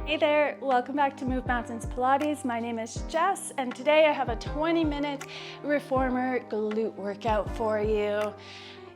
Hey there, welcome back to Move Mountains Pilates. My name is Jess, and today I have a 20-minute reformer glute workout for you.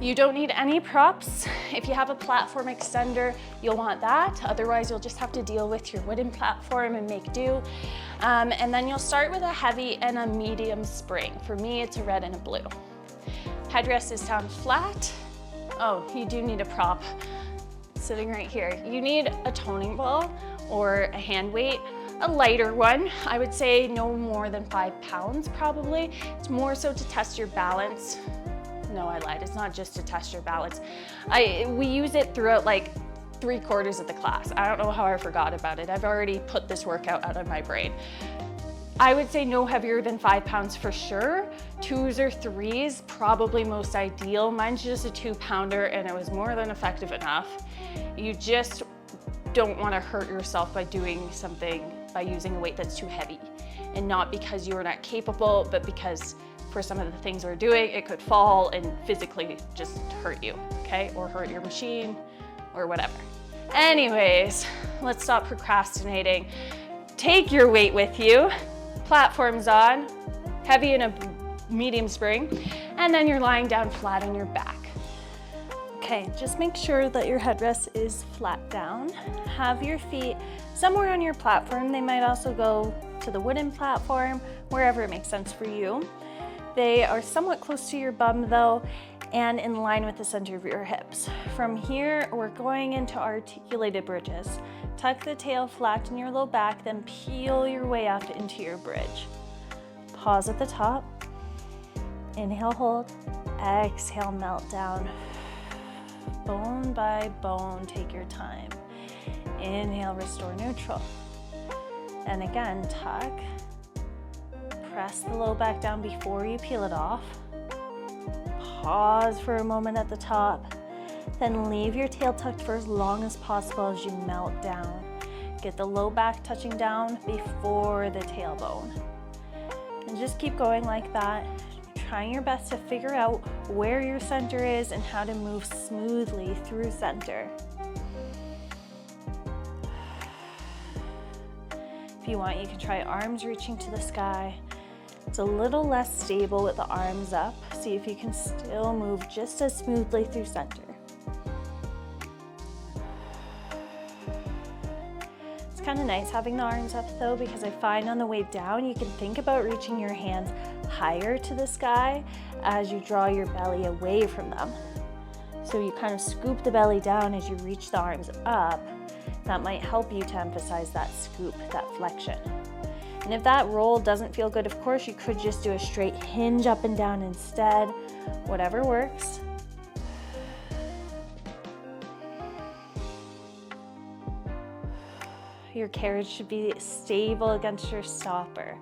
You don't need any props. If you have a platform extender, you'll want that. Otherwise, you'll just have to deal with your wooden platform and make do. And then you'll start with a heavy and a medium spring. For me, it's a red and a blue. Headrest is down flat. Oh, you do need a prop sitting right here. You need a toning ball or a hand weight, a lighter one. I would say no more than 5 pounds probably. It's more so to test your balance. No, I lied, it's not just to test your balance. We use it throughout like 3/4 of the class. I don't know how I forgot about it. I've already put this workout out of my brain. I would say no heavier than 5 pounds for sure. 2s or 3s, probably most ideal. Mine's just a 2-pounder and it was more than effective enough. You just don't want to hurt yourself by doing something, by using a weight that's too heavy. And not because you're not capable, but because for some of the things we're doing, it could fall and physically just hurt you, okay? Or hurt your machine or whatever. Anyways, let's stop procrastinating. Take your weight with you, platforms on, heavy and a medium spring, and then you're lying down flat on your back. Okay, just make sure that your headrest is flat down. Have your feet somewhere on your platform. They might also go to the wooden platform, wherever it makes sense for you. They are somewhat close to your bum though, and in line with the center of your hips. From here, we're going into articulated bridges. Tuck the tail flat in your low back, then peel your way up into your bridge. Pause at the top. Inhale, hold. Exhale, melt down. Bone by bone, take your time. Inhale, restore neutral. And again, tuck. Press the low back down before you peel it off. Pause for a moment at the top. Then leave your tail tucked for as long as possible as you melt down. Get the low back touching down before the tailbone. And just keep going like that. Trying your best to figure out where your center is and how to move smoothly through center. If you want, you can try arms reaching to the sky. It's a little less stable with the arms up. See if you can still move just as smoothly through center. It's kind of nice having the arms up though, because I find on the way down, you can think about reaching your hands higher to the sky as you draw your belly away from them. So you kind of scoop the belly down as you reach the arms up. That might help you to emphasize that scoop, that flexion. And if that roll doesn't feel good, of course, you could just do a straight hinge up and down instead, whatever works. Your carriage should be stable against your stopper.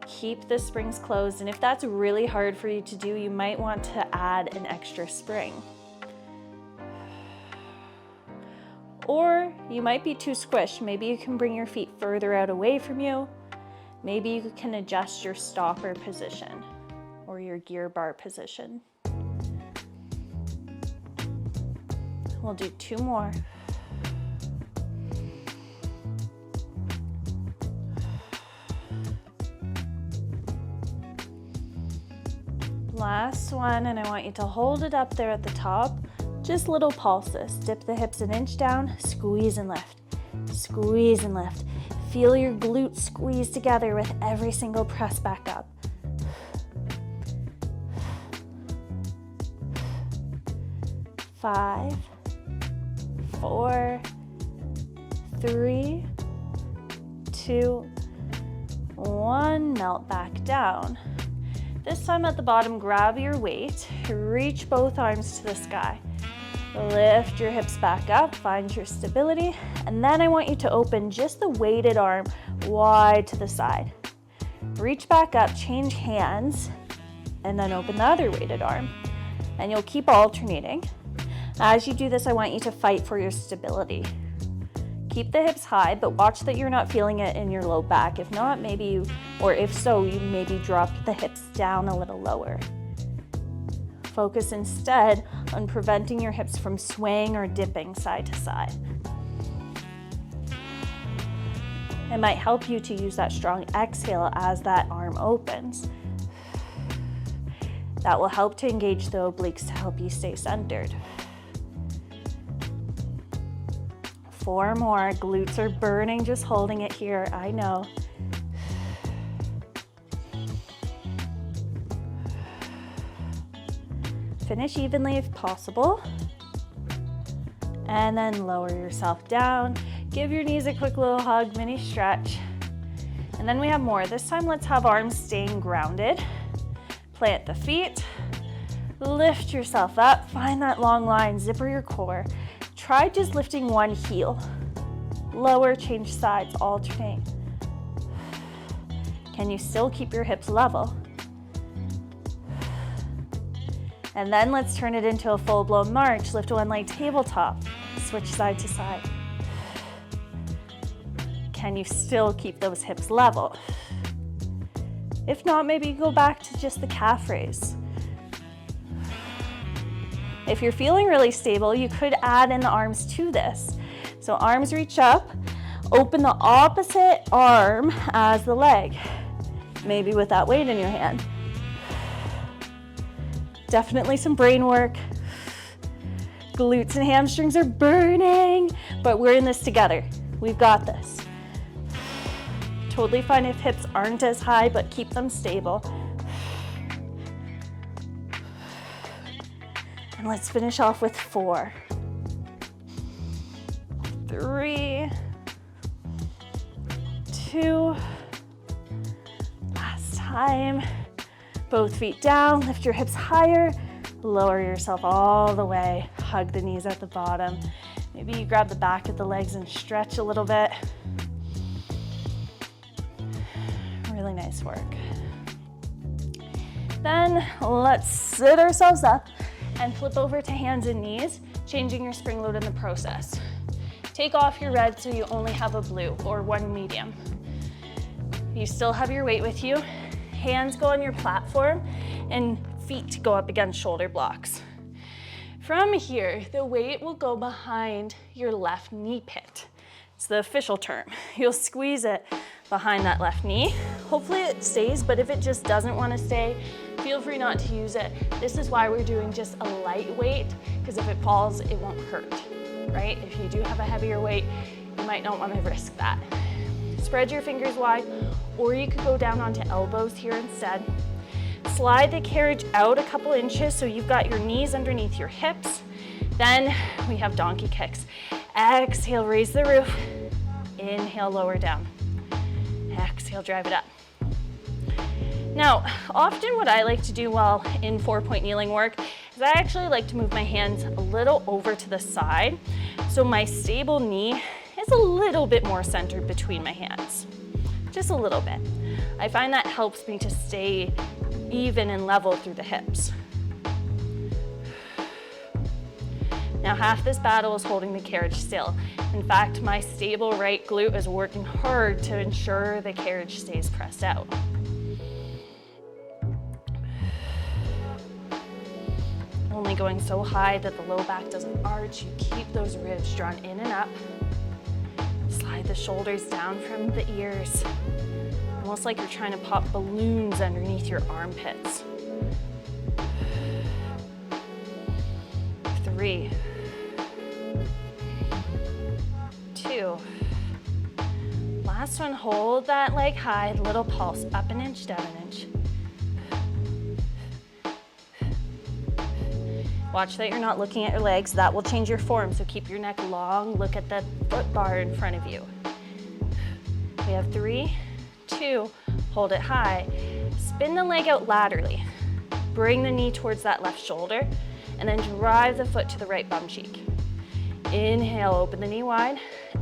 Keep the springs closed, and if that's really hard for you to do, you might want to add an extra spring. Or you might be too squished. Maybe you can bring your feet further out away from you. Maybe you can adjust your stopper position or your gear bar position. We'll do 2 more. Last one, and I want you to hold it up there at the top. Just little pulses. Dip the hips an inch down, squeeze and lift. Squeeze and lift. Feel your glutes squeeze together with every single press back up. 5, 4, 3, 2, 1. Melt back down. This time at the bottom, grab your weight, reach both arms to the sky. Lift your hips back up, find your stability, and then I want you to open just the weighted arm wide to the side. Reach back up, change hands, and then open the other weighted arm. And you'll keep alternating. As you do this, I want you to fight for your stability. Keep the hips high, but watch that you're not feeling it in your low back. If not, maybe you, or if so, you maybe drop the hips down a little lower. Focus instead on preventing your hips from swaying or dipping side to side. It might help you to use that strong exhale as that arm opens. That will help to engage the obliques to help you stay centered. 4 more. Glutes are burning just holding it here, I know. Finish evenly if possible. And then lower yourself down. Give your knees a quick little hug, mini stretch. And then we have more. This time let's have arms staying grounded. Plant the feet. Lift yourself up. Find that long line. Zipper your core. Try just lifting one heel. Lower, change sides, alternate. Can you still keep your hips level? And then let's turn it into a full-blown march. Lift one leg tabletop. Switch side to side. Can you still keep those hips level? If not, maybe go back to just the calf raise. If you're feeling really stable, you could add in the arms to this. So arms reach up, open the opposite arm as the leg, maybe with that weight in your hand. Definitely some brain work. Glutes and hamstrings are burning, but we're in this together. We've got this. Totally fine if hips aren't as high, but keep them stable. And let's finish off with 4, 3, 2, last time. Both feet down, lift your hips higher, lower yourself all the way, hug the knees at the bottom. Maybe you grab the back of the legs and stretch a little bit. Really nice work. Then let's sit ourselves up and flip over to hands and knees, changing your spring load in the process. Take off your red so you only have a blue or one medium. You still have your weight with you. Hands go on your platform and feet go up against shoulder blocks. From here, the weight will go behind your left knee pit. It's the official term. You'll squeeze it behind that left knee. Hopefully it stays, but if it just doesn't want to stay, feel free not to use it. This is why we're doing just a light weight, because if it falls, it won't hurt, right? If you do have a heavier weight, you might not want to risk that. Spread your fingers wide, or you could go down onto elbows here instead. Slide the carriage out a couple inches so you've got your knees underneath your hips. Then we have donkey kicks. Exhale, raise the roof. Inhale, lower down. Exhale, drive it up. Now, often what I like to do while in 4-point kneeling work is I actually like to move my hands a little over to the side so my stable knee is a little bit more centered between my hands. Just a little bit. I find that helps me to stay even and level through the hips. Now, half this battle is holding the carriage still. In fact, my stable right glute is working hard to ensure the carriage stays pressed out. Only going so high that the low back doesn't arch. You keep those ribs drawn in and up. Slide the shoulders down from the ears. Almost like you're trying to pop balloons underneath your armpits. 3, 2. Last one, hold that leg high, little pulse, up an inch, down an inch. Watch that you're not looking at your legs. That will change your form, so keep your neck long. Look at the foot bar in front of you. We have 3, 2, hold it high. Spin the leg out laterally. Bring the knee towards that left shoulder, and then drive the foot to the right bum cheek. Inhale, open the knee wide.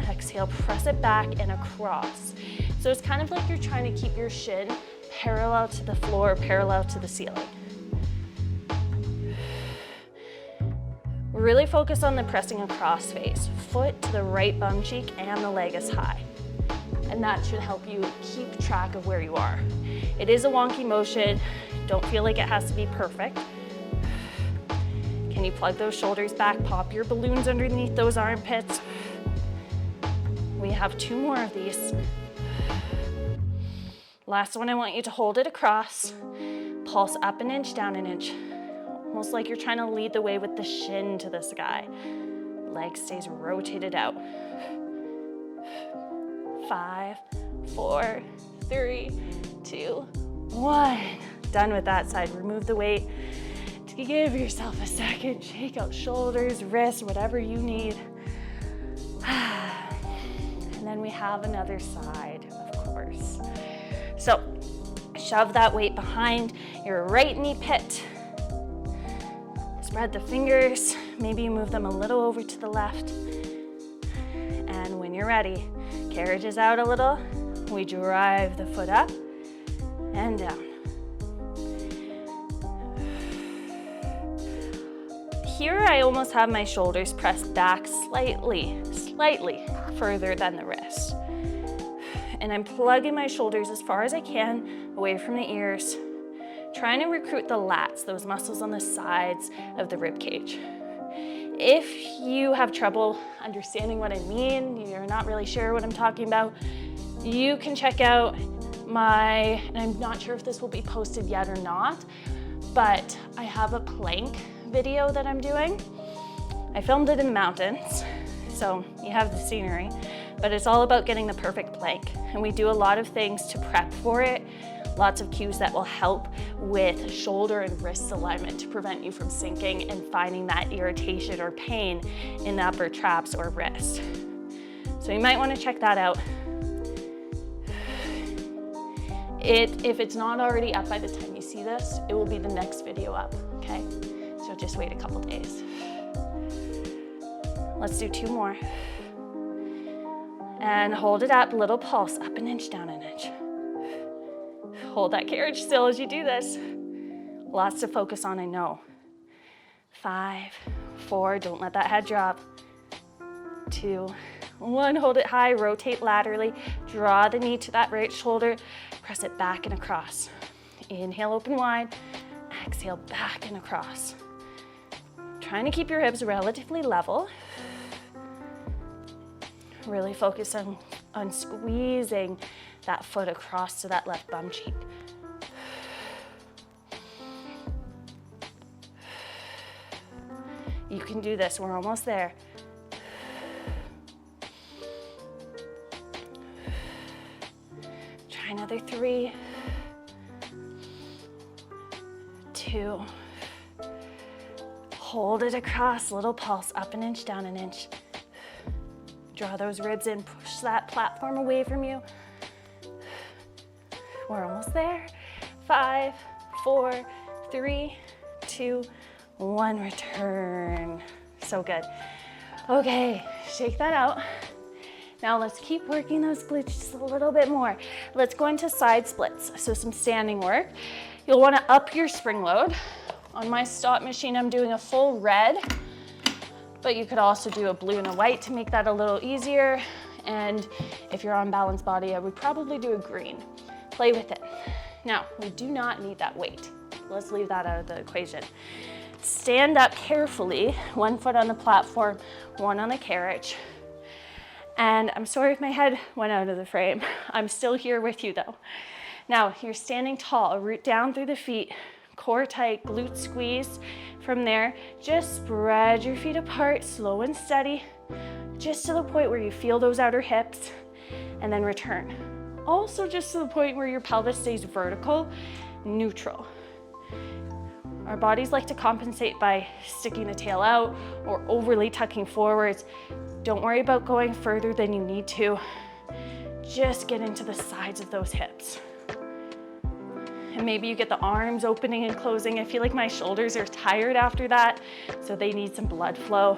Exhale, press it back and across. So it's kind of like you're trying to keep your shin parallel to the floor, parallel to the ceiling. Really focus on the pressing across phase. Foot to the right bum cheek and the leg is high. And that should help you keep track of where you are. It is a wonky motion. Don't feel like it has to be perfect. Can you plug those shoulders back? Pop your balloons underneath those armpits. We have 2 more of these. Last one, I want you to hold it across. Pulse up an inch, down an inch. Almost like you're trying to lead the way with the shin to the sky. Leg stays rotated out. 5, 4, 3, 2, 1. Done with that side. Remove the weight. Give yourself a second. Shake out shoulders, wrists, whatever you need. And then we have another side, of course. So shove that weight behind your right knee pit. Spread the fingers. Maybe you move them a little over to the left. And when you're ready, carriage is out a little. We drive the foot up and down. Here I almost have my shoulders pressed back slightly further than the wrist. And I'm plugging my shoulders as far as I can away from the ears, trying to recruit the lats, those muscles on the sides of the rib cage. If you have trouble understanding what I mean, you're not really sure what I'm talking about, you can check out and I'm not sure if this will be posted yet or not, but I have a plank video that I'm doing. I filmed it in the mountains, so you have the scenery, but it's all about getting the perfect plank. And we do a lot of things to prep for it, lots of cues that will help with shoulder and wrist alignment to prevent you from sinking and finding that irritation or pain in the upper traps or wrist. So you might want to check that out. If it's not already up by the time you see this, it will be the next video up, okay? So just wait a couple days. Let's do 2 more. And hold it up, little pulse, up an inch, down an inch. Hold that carriage still as you do this. Lots to focus on, I know. 5, 4, don't let that head drop. 2, 1, hold it high, rotate laterally, draw the knee to that right shoulder, press it back and across. Inhale, open wide, exhale, back and across. Trying to keep your hips relatively level. Really focus on squeezing that foot across to that left bum cheek. You can do this, we're almost there. Try another 3, 2, hold it across, little pulse, up an inch, down an inch. Draw those ribs in, push that platform away from you. We're almost there. 5, 4, 3, 2, 1, return. So good. Okay, shake that out. Now let's keep working those glutes just a little bit more. Let's go into side splits, so some standing work. You'll want to up your spring load. On my STOTT machine, I'm doing a full red, but you could also do a blue and a white to make that a little easier. And if you're on balanced body, I would probably do a green. Play with it. Now, we do not need that weight. Let's leave that out of the equation. Stand up carefully, 1 foot on the platform, 1 on the carriage. And I'm sorry if my head went out of the frame. I'm still here with you though. Now, you're standing tall, root down through the feet, core tight, glute squeeze. From there, just spread your feet apart, slow and steady, just to the point where you feel those outer hips, and then return. Also just to the point where your pelvis stays vertical, neutral. Our bodies like to compensate by sticking the tail out or overly tucking forwards. Don't worry about going further than you need to. Just get into the sides of those hips. And maybe you get the arms opening and closing. I feel like my shoulders are tired after that, so they need some blood flow.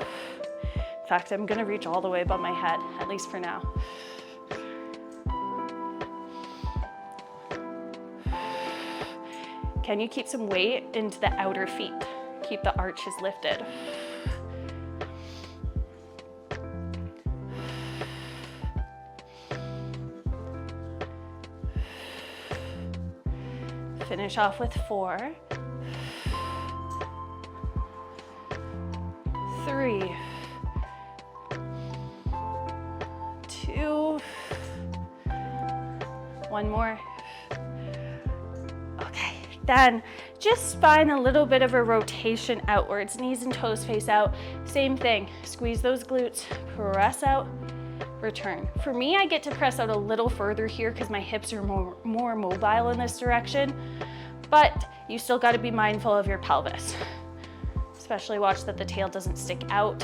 In fact, I'm gonna reach all the way above my head, at least for now. Can you keep some weight into the outer feet? Keep the arches lifted. Finish off with 4, 3, 2, One more. Okay, then just find a little bit of a rotation outwards, knees and toes face out. Same thing, squeeze those glutes, press out, return. For me, I get to press out a little further here because my hips are more mobile in this direction, but you still got to be mindful of your pelvis. Especially watch that the tail doesn't stick out.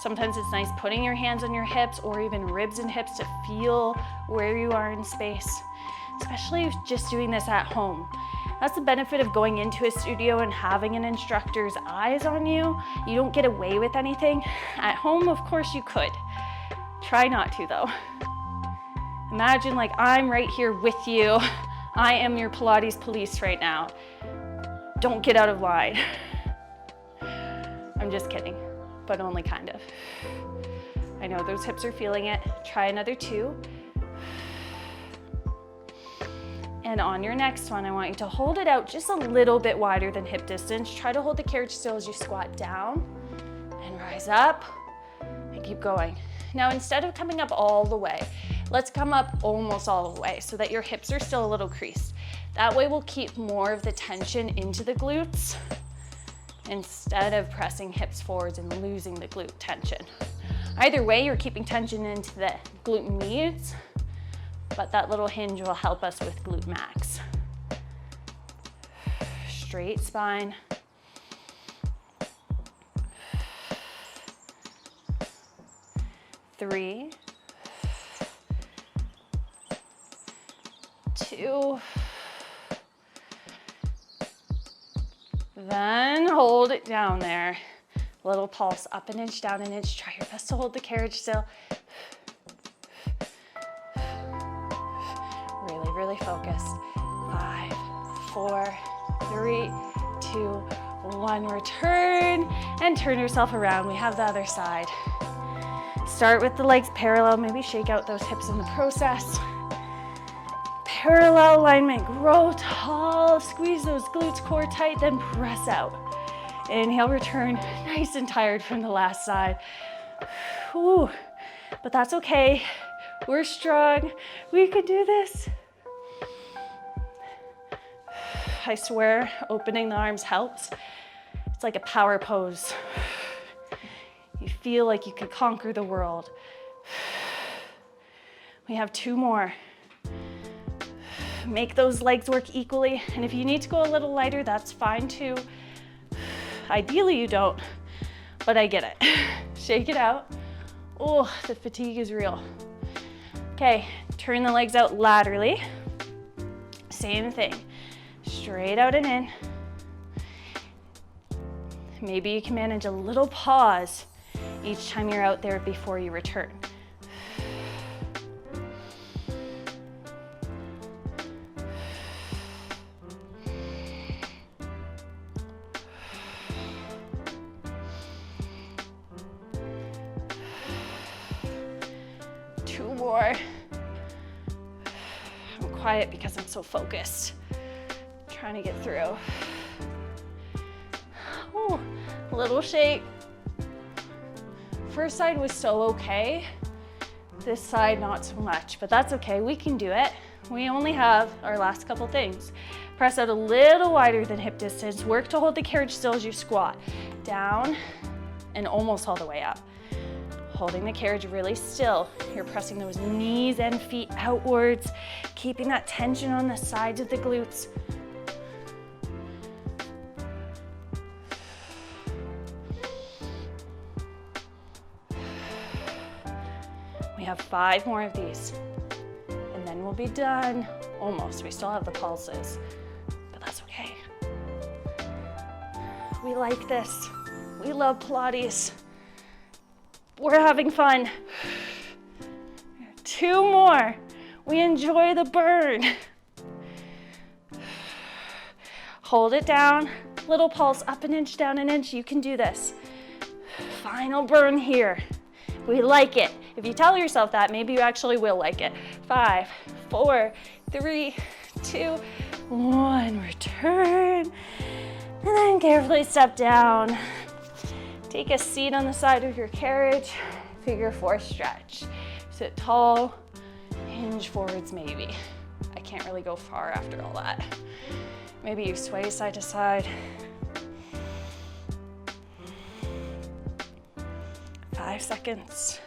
Sometimes it's nice putting your hands on your hips or even ribs and hips to feel where you are in space, especially just doing this at home. That's the benefit of going into a studio and having an instructor's eyes on you. You don't get away with anything. At home, of course you could. Try not to though. Imagine like I'm right here with you. I am your Pilates police right now. Don't get out of line. I'm just kidding, but only kind of. I know those hips are feeling it. Try another 2. And on your next one, I want you to hold it out just a little bit wider than hip distance. Try to hold the carriage still as you squat down and rise up and keep going. Now, instead of coming up all the way, let's come up almost all the way so that your hips are still a little creased. That way we'll keep more of the tension into the glutes instead of pressing hips forwards and losing the glute tension. Either way, you're keeping tension into the glute medius, but that little hinge will help us with glute max. Straight spine. Three, 2, then hold it down there. Little pulse, up an inch, down an inch. Try your best to hold the carriage still. Really, really focused. 5, 4, 3, 2, 1. Return and turn yourself around. We have the other side. Start with the legs parallel. Maybe shake out those hips in the process. Parallel alignment, grow tall, squeeze those glutes, core tight, then press out. Inhale, return, nice and tired from the last side. Ooh, but that's okay. We're strong. We can do this. I swear, opening the arms helps. It's like a power pose. You feel like you could conquer the world. We have 2 more. Make those legs work equally, and if you need to go a little lighter, that's fine too. Ideally you don't, but I get it. Shake it out. Oh, the fatigue is real. Okay, turn the legs out laterally. Same thing, straight out and in. Maybe you can manage a little pause each time you're out there before you return. More. I'm quiet because I'm so focused. Trying to get through. Ooh, little shake. First side was so okay. This side not so much, but that's okay. We can do it. We only have our last couple things. Press out a little wider than hip distance. Work to hold the carriage still as you squat. Down and almost all the way up. Holding the carriage really still. You're pressing those knees and feet outwards, keeping that tension on the sides of the glutes. We have 5 more of these, and then we'll be done. Almost, we still have the pulses, but that's okay. We like this. We love Pilates. We're having fun. 2 more. We enjoy the burn. Hold it down. Little pulse, up an inch, down an inch. You can do this. Final burn here. We like it. If you tell yourself that, maybe you actually will like it. 5, 4, 3, 2, 1. Return. And then carefully step down. Take a seat on the side of your carriage, figure 4 stretch. Sit tall, hinge forwards maybe. I can't really go far after all that. Maybe you sway side to side. 5 seconds.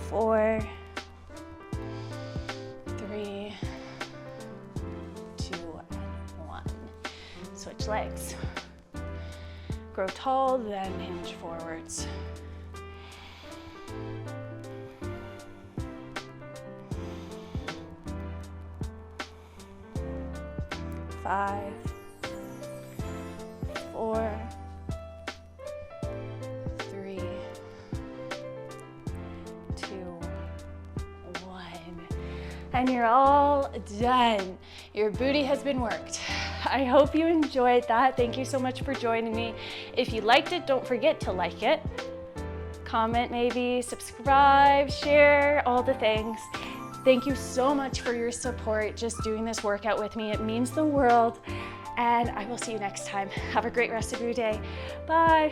4, 3, 2, and 1. Switch legs. Grow tall, then hinge forwards. 5, 4, 3, 2, 1. And you're all done. Your booty has been worked. I hope you enjoyed that. Thank you so much for joining me. If you liked it, don't forget to like it. Comment maybe, subscribe, share, all the things. Thank you so much for your support, just doing this workout with me. It means the world. And I will see you next time. Have a great rest of your day. Bye.